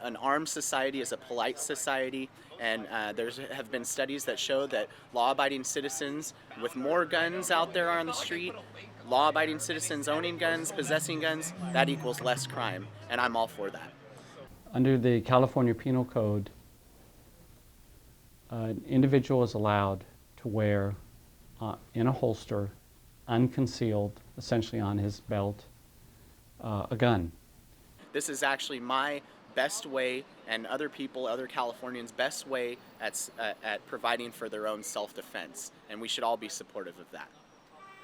an armed society is a polite society, and there have been studies that show that law-abiding citizens with more guns out there on the street, law-abiding citizens owning guns, possessing guns, that equals less crime, and I'm all for that. Under the California Penal Code, an individual is allowed to wear in a holster, unconcealed, essentially on his belt, a gun. This is actually my best way, and other Californians' best way at providing for their own self-defense, and we should all be supportive of that.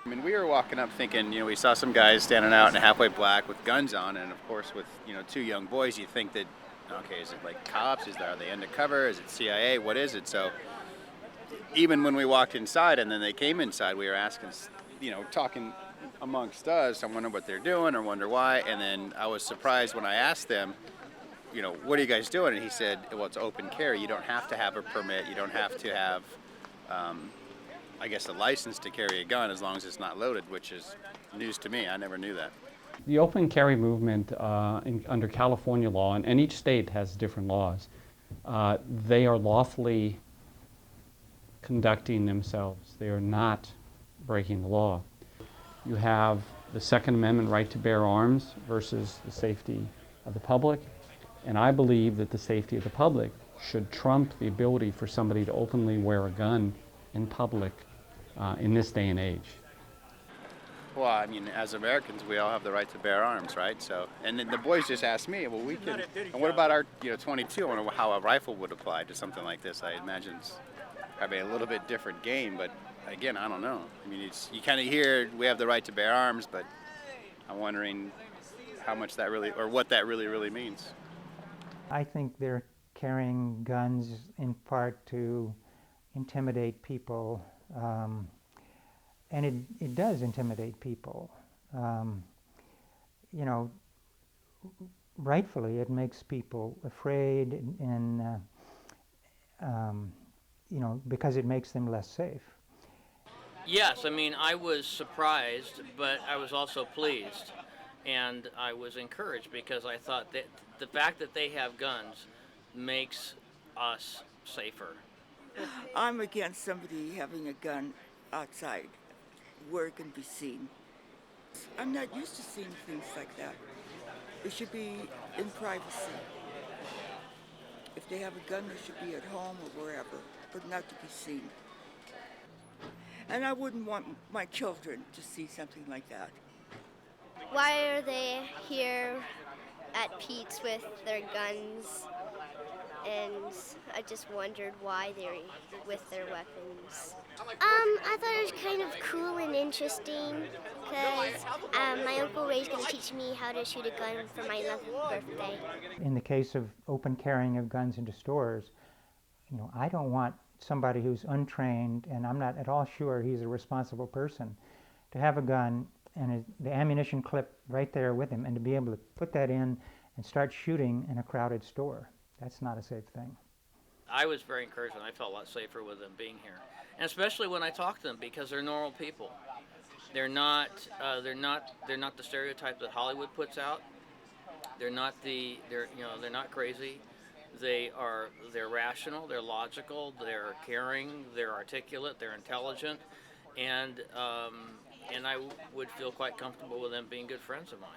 I mean, we were walking up thinking, we saw some guys standing out in a halfway black with guns on, and of course with, two young boys, you think that, okay, is it like cops? Are they undercover? Is it CIA? What is it? So even when we walked inside and then they came inside, we were asking, talking amongst us, I wonder what they're doing or wonder why, and then I was surprised when I asked them, what are you guys doing? And he said, well, it's open carry. You don't have to have a permit. You don't have to have, a license to carry a gun as long as it's not loaded, which is news to me. I never knew that. The open carry movement under California law, and each state has different laws, they are lawfully conducting themselves. They are not breaking the law. You have the Second Amendment right to bear arms versus the safety of the public, and I believe that the safety of the public should trump the ability for somebody to openly wear a gun in public in this day and age. Well, I mean, as Americans, we all have the right to bear arms, right? So, and then the boys just asked me, well, we can, and what about our, 22? I wonder how a rifle would apply to something like this. I imagine it's probably a little bit different game, but again, I don't know. I mean, you kind of hear we have the right to bear arms, but I'm wondering how much that really, or what that really means. I think they're carrying guns in part to intimidate people. And it does intimidate people. Rightfully, it makes people afraid and because it makes them less safe. Yes, I mean, I was surprised, but I was also pleased. And I was encouraged because I thought that the fact that they have guns makes us safer. I'm against somebody having a gun outside where it can be seen. I'm not used to seeing things like that. It should be in privacy. If they have a gun, they should be at home or wherever, but not to be seen. And I wouldn't want my children to see something like that. Why are they here at Peets with their guns? And I just wondered why they're with their weapons. I thought it was kind of cool and interesting because my Uncle Ray's going to teach me how to shoot a gun for my 11th birthday. In the case of open carrying of guns into stores, I don't want somebody who's untrained, and I'm not at all sure he's a responsible person, to have a gun and the ammunition clip right there with him, and to be able to put that in and start shooting in a crowded store. That's not a safe thing. I was very encouraged, and I felt a lot safer with them being here, and especially when I talk to them because they're normal people. They're not the stereotype that Hollywood puts out. They're not crazy. They're rational. They're logical. They're caring. They're articulate. They're intelligent, and I would feel quite comfortable with them being good friends of mine.